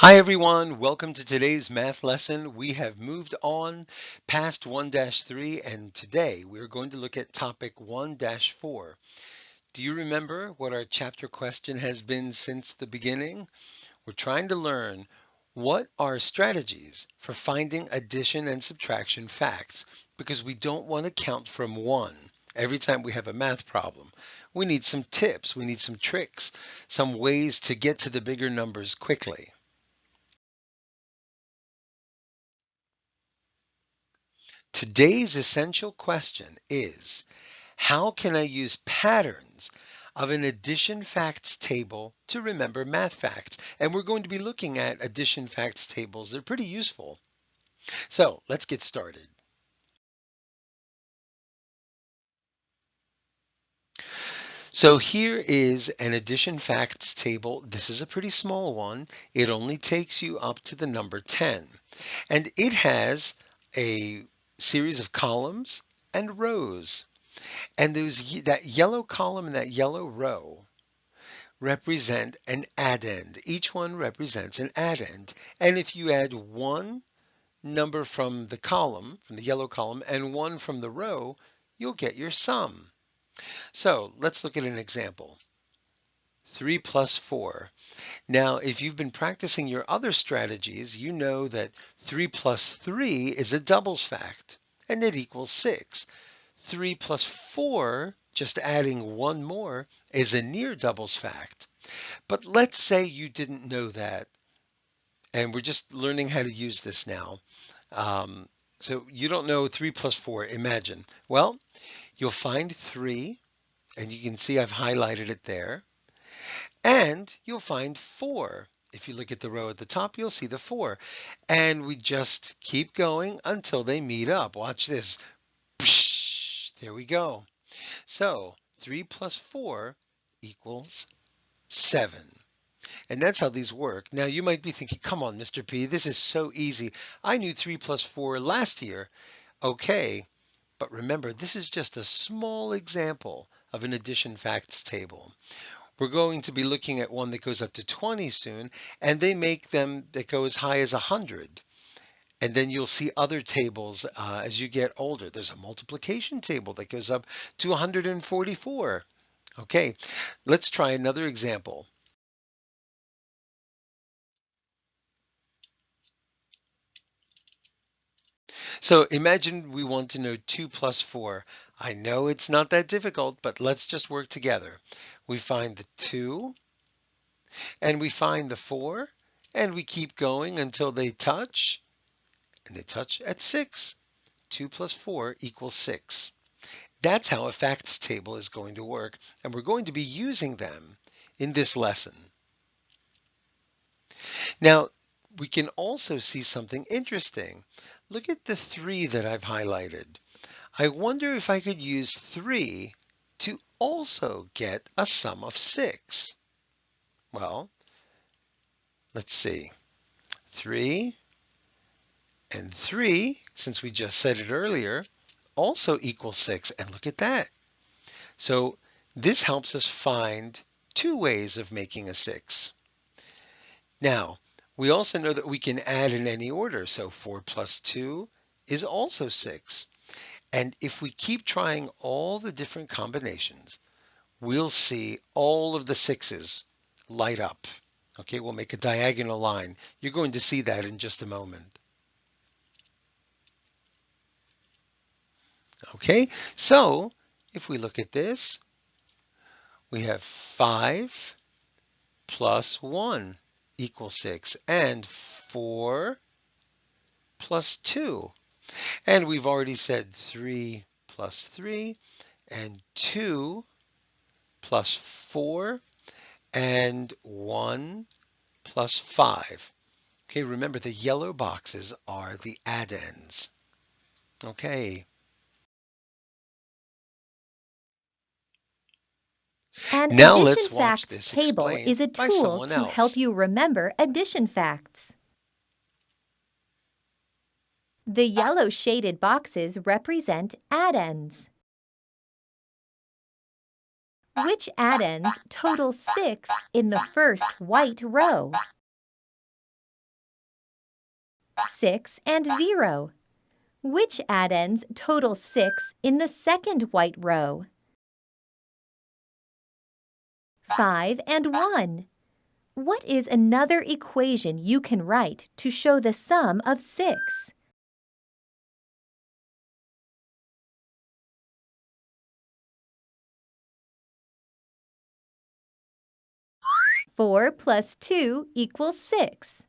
Hi everyone, welcome to today's math lesson. We have moved on past 1-3 and today we're going to look at topic 1-4. Do you remember what our chapter question has been since the beginning? We're trying to learn what are strategies for finding addition and subtraction facts because we don't want to count from one every time we have a math problem. We need some tips, we need some tricks, some ways to get to the bigger numbers quickly. Today's essential question is, how can I use patterns of an addition facts table to remember math facts? And we're going to be looking at addition facts tables. They're pretty useful. So let's get started. So here is an addition facts table. This is a pretty small one. It only takes you up to the number 10. And it has a series of columns and rows. And that yellow column and that yellow row represent an addend. Each one represents an addend. And if you add one number from the column, from the yellow column, and one from the row, you'll get your sum. So let's look at an example. 3 plus 4. Now, if you've been practicing your other strategies, you know that 3 plus 3 is a doubles fact, and it equals 6. 3 plus 4, just adding one more, is a near doubles fact. But let's say you didn't know that, and we're just learning how to use this now. Um, so you don't know 3 plus 4, imagine. Well, you'll find 3, and you can see I've highlighted it there, and you'll find 4. If you look at the row at the top, you'll see the 4. And we just keep going until they meet up. Watch this. There we go. So 3 plus 4 equals 7. And that's how these work. Now you might be thinking, come on, Mr. P, this is so easy. I knew 3 plus 4 last year. Okay, but remember, this is just a small example of an addition facts table. We're going to be looking at one that goes up to 20 soon, and they make them that go as high as 100. And then you'll see other tables as you get older. There's a multiplication table that goes up to 144. Okay, let's try another example. So imagine we want to know 2 plus 4. I know it's not that difficult, but let's just work together. We find the 2, and we find the 4, and we keep going until they touch, and they touch at 6. 2 plus 4 equals 6. That's how a facts table is going to work, and we're going to be using them in this lesson. Now, we can also see something interesting. Look at the 3 that I've highlighted. I wonder if I could use 3 to also get a sum of 6. Well, let's see. 3 and 3, since we just said it earlier, also equals 6. And look at that. So this helps us find two ways of making a 6. Now, we also know that we can add in any order. So 4 plus 2 is also 6. And if we keep trying all the different combinations, we'll see all of the 6s light up. Okay, we'll make a diagonal line. You're going to see that in just a moment. Okay, so if we look at this, we have 5 plus 1 equals 6, and 4 plus 2. And we've already said 3 plus 3, and 2 plus 4, and 1 plus 5. Okay, remember the yellow boxes are the addends. Okay. An Now addition let's watch facts this table explained is a by tool someone to help else. you remember addition facts. The yellow shaded boxes represent addends. Which addends total 6 in the first white row? 6, and 0. Which addends total 6 in the second white row? 5 and 1. What is another equation you can write to show the sum of 6? 4 plus 2 equals 6.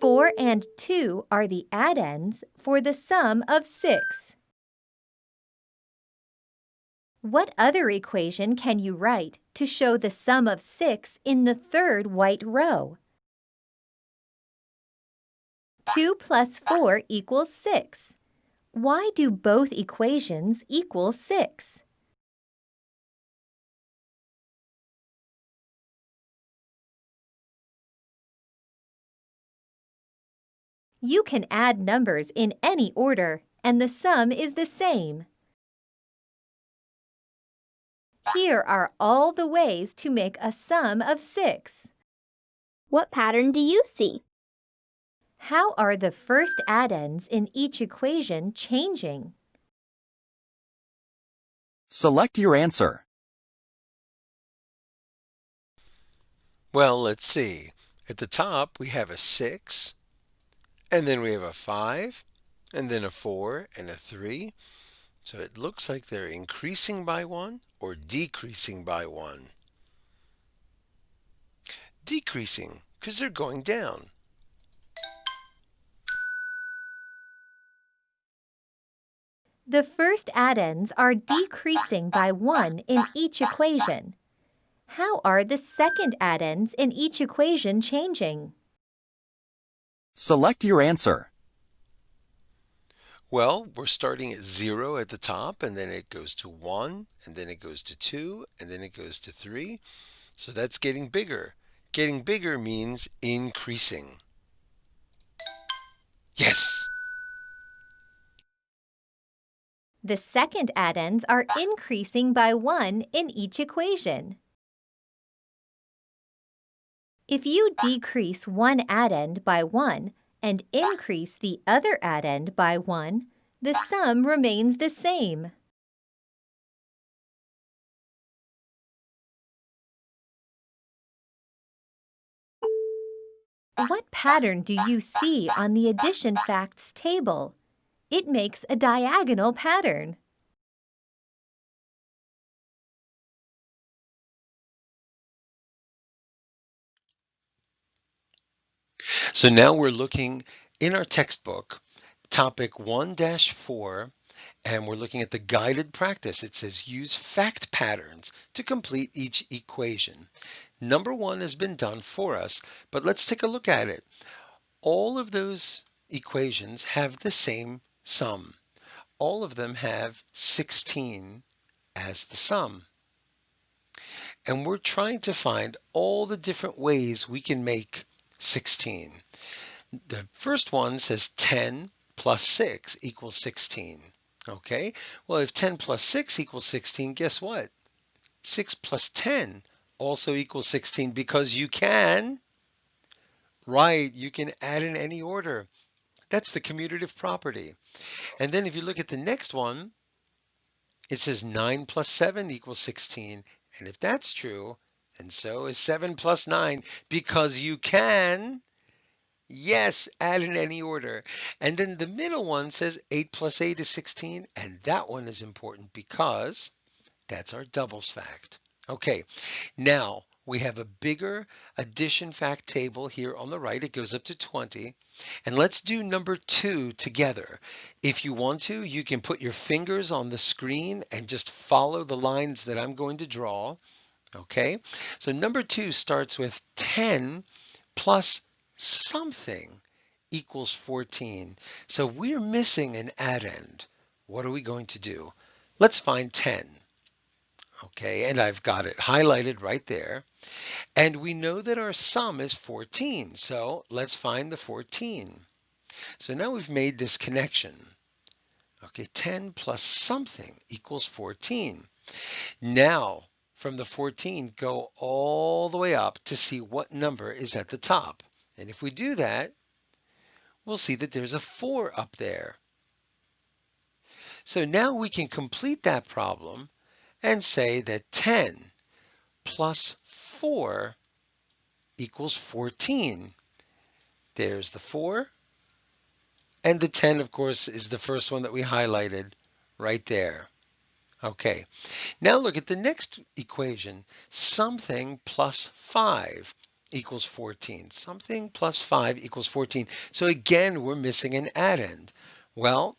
4 and 2 are the addends for the sum of 6. What other equation can you write to show the sum of 6 in the third white row? 2 plus 4 equals 6. Why do both equations equal 6? You can add numbers in any order, and the sum is the same. Here are all the ways to make a sum of 6. What pattern do you see? How are the first addends in each equation changing? Select your answer. Well, let's see. At the top, we have a 6, and then we have a 5, and then a 4 and a 3. So it looks like they're increasing by 1 or decreasing by 1. Decreasing, because they're going down. The first addends are decreasing by 1 in each equation. How are the second addends in each equation changing? Select your answer. Well, we're starting at 0 at the top, and then it goes to 1, and then it goes to 2, and then it goes to 3. So that's getting bigger. Getting bigger means increasing. Yes! The second addends are increasing by 1 in each equation. If you decrease one addend by 1 and increase the other addend by 1, the sum remains the same. What pattern do you see on the addition facts table? It makes a diagonal pattern. So now we're looking in our textbook, topic 1-4, and we're looking at the guided practice. It says use fact patterns to complete each equation. Number 1 has been done for us, but let's take a look at it. All of those equations have the same sum. All of them have 16 as the sum. And we're trying to find all the different ways we can make 16. The first one says 10 plus 6 equals 16. Okay, well, if 10 plus 6 equals 16, guess what? 6 plus 10 also equals 16 because you can, right, you can add in any order. That's the commutative property. And then if you look at the next one, it says 9 plus 7 equals 16. And if that's true, then so is 7 plus 9 because you can, yes, add in any order. And then the middle one says 8 plus 8 is 16. And that one is important because that's our doubles fact. Okay, now we have a bigger addition fact table here on the right. It goes up to 20. And let's do number 2 together. If you want to, you can put your fingers on the screen and just follow the lines that I'm going to draw. Okay, so number 2 starts with 10 plus something equals 14. So we're missing an addend. What are we going to do? Let's find 10. Okay, and I've got it highlighted right there. And we know that our sum is 14, so let's find the 14. So now we've made this connection. Okay, 10 plus something equals 14. Now, from the 14, go all the way up to see what number is at the top. And if we do that, we'll see that there's a 4 up there. So now we can complete that problem and say that 10 plus 4 equals 14. There's the 4. And the 10, of course, is the first one that we highlighted right there. Okay, now look at the next equation. Something plus 5 equals 14. Something plus 5 equals 14. So again, we're missing an addend. Well,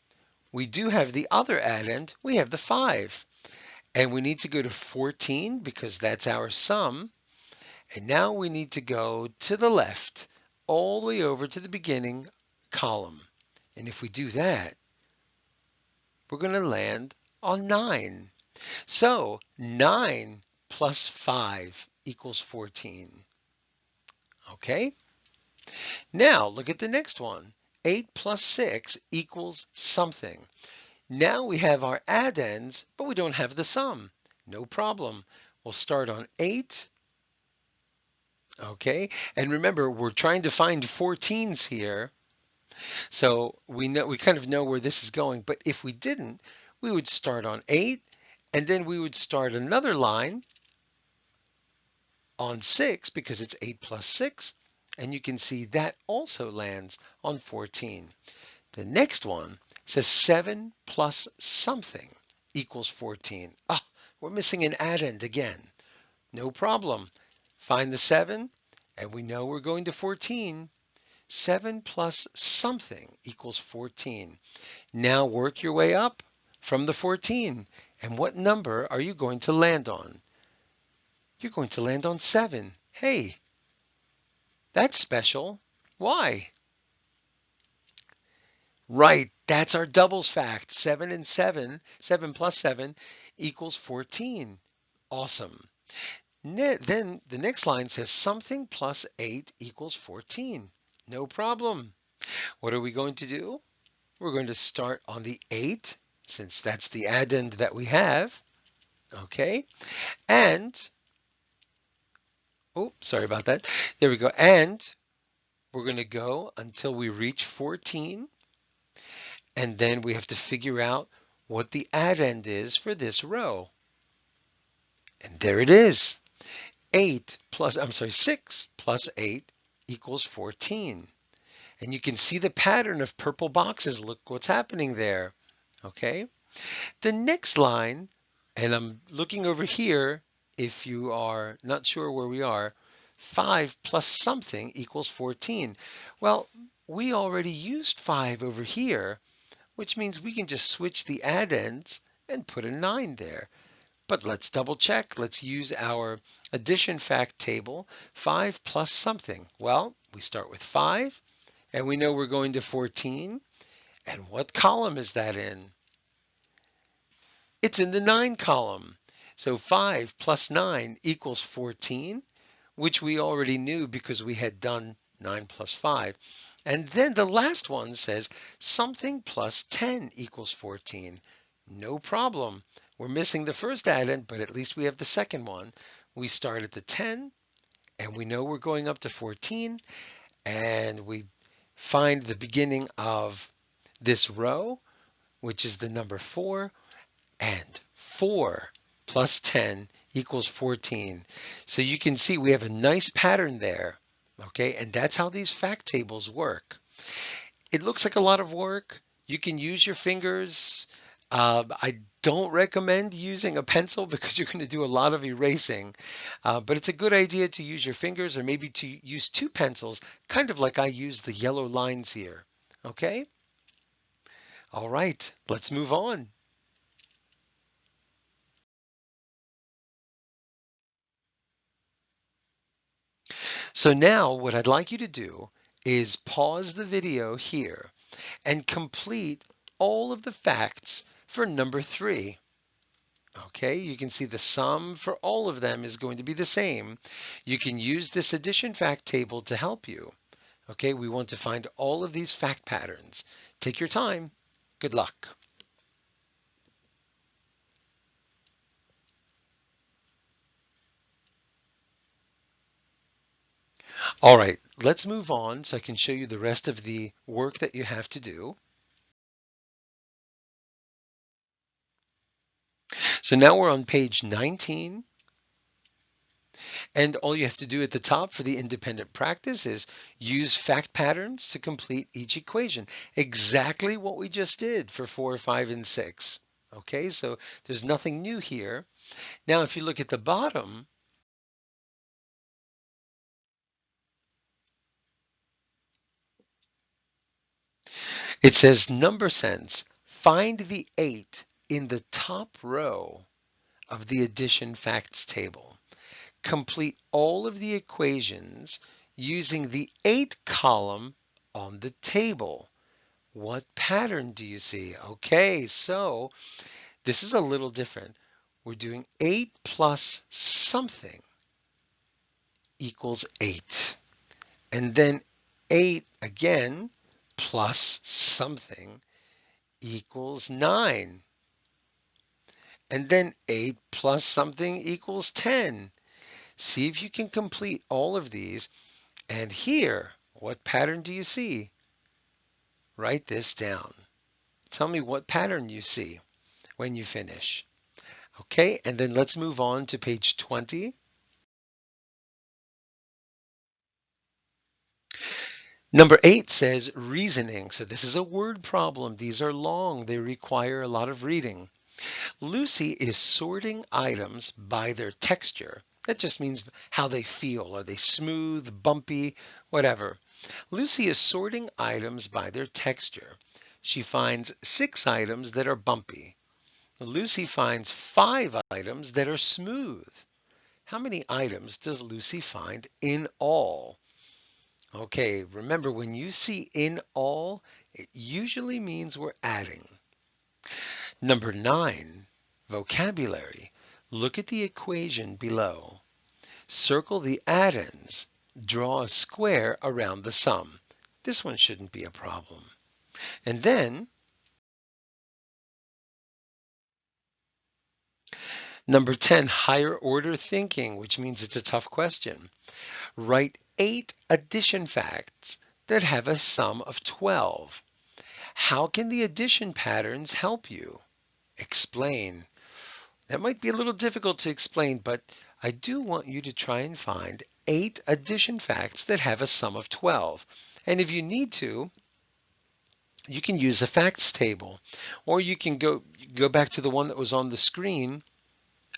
we do have the other addend. We have the 5. And we need to go to 14 because that's our sum. And now we need to go to the left, all the way over to the beginning column. And if we do that, we're going to land on 9. So 9 plus 5 equals 14. Okay? Now look at the next one. 8 plus 6 equals something. Now we have our addends, but we don't have the sum. No problem. We'll start on 8. Okay? And remember, we're trying to find 14s here. So we kind of know where this is going. But if we didn't, we would start on 8, and then we would start another line on 6 because it's 8 plus 6. And you can see that also lands on 14. The next one says 7 plus something equals 14. Ah, we're missing an addend again. No problem. Find the 7, and we know we're going to 14. 7 plus something equals 14. Now work your way up from the 14. And what number are you going to land on? You're going to land on 7. Hey, that's special. Why? Right, that's our doubles fact. 7 and 7, 7 plus 7 equals 14. Awesome. Then the next line says something plus 8 equals 14. No problem. What are we going to do? We're going to start on the 8, since that's the addend that we have. Okay, and, oh, sorry about that. There we go. And we're going to go until we reach 14. And then we have to figure out what the addend is for this row. And there it is. 6 plus 8 equals 14. And you can see the pattern of purple boxes. Look what's happening there. Okay. The next line, and I'm looking over here, if you are not sure where we are, 5 plus something equals 14. Well, we already used 5 over here, which means we can just switch the addends and put a 9 there. But let's double check. Let's use our addition fact table. 5 plus something. Well, we start with 5, and we know we're going to 14. And what column is that in? It's in the 9 column. So 5 plus 9 equals 14, which we already knew because we had done 9 plus 5. And then the last one says something plus 10 equals 14. No problem. We're missing the first addend, but at least we have the second one. We start at the 10, and we know we're going up to 14, and we find the beginning of this row, which is the number 4, and 4 plus 10 equals 14. So you can see we have a nice pattern there. Okay, and that's how these fact tables work. It looks like a lot of work. You can use your fingers. I don't recommend using a pencil because you're going to do a lot of erasing, but it's a good idea to use your fingers or maybe to use 2 pencils, kind of like I use the yellow lines here. Okay? All right, let's move on. So now what I'd like you to do is pause the video here and complete all of the facts for number 3. Okay, you can see the sum for all of them is going to be the same. You can use this addition fact table to help you. Okay, we want to find all of these fact patterns. Take your time. Good luck. All right, let's move on so I can show you the rest of the work that you have to do. So now we're on page 19. And all you have to do at the top for the independent practice is use fact patterns to complete each equation. Exactly what we just did for 4, 5, and 6. Okay, so there's nothing new here. Now, if you look at the bottom, it says number sense. Find the 8 in the top row of the addition facts table. Complete all of the equations using the 8 column on the table. What pattern do you see? Okay, so this is a little different. We're doing 8 plus something equals 8. And then 8 again plus something equals 9. And then 8 plus something equals 10. See if you can complete all of these. And here, what pattern do you see? Write this down. Tell me what pattern you see when you finish. Okay, and then let's move on to page 20. Number 8 says reasoning. So this is a word problem. These are long. They require a lot of reading. Lucy is sorting items by their texture. That just means how they feel. Are they smooth, bumpy, whatever? Lucy is sorting items by their texture. She finds 6 items that are bumpy. Lucy finds 5 items that are smooth. How many items does Lucy find in all? Okay, remember when you see in all, it usually means we're adding. Number 9, vocabulary. Look at the equation below. Circle the addends. Draw a square around the sum. This one shouldn't be a problem. And then, number 10, higher order thinking, which means it's a tough question. Write 8 addition facts that have a sum of 12. How can the addition patterns help you? Explain. That might be a little difficult to explain, but I do want you to try and find 8 addition facts that have a sum of 12. And if you need to, you can use a facts table, or you can go back to the one that was on the screen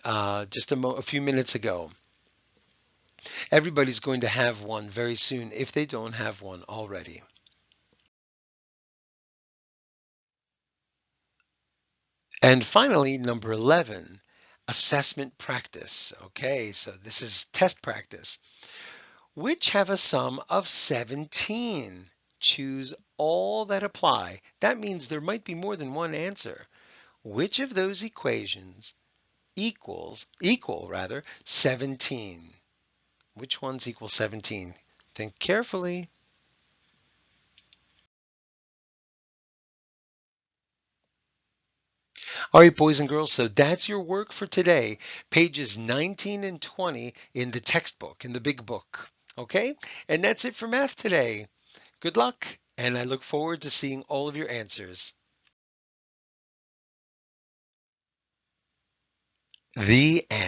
just a few minutes ago. Everybody's going to have one very soon if they don't have one already. And finally, number 11, assessment practice. Okay, so this is test practice. Which have a sum of 17? Choose all that apply. That means there might be more than one answer. Which of those equations equal 17? Which ones equal 17? Think carefully. All right, boys and girls, so that's your work for today. Pages 19 and 20 in the textbook, in the big book. Okay? And that's it for math today. Good luck, and I look forward to seeing all of your answers. The end.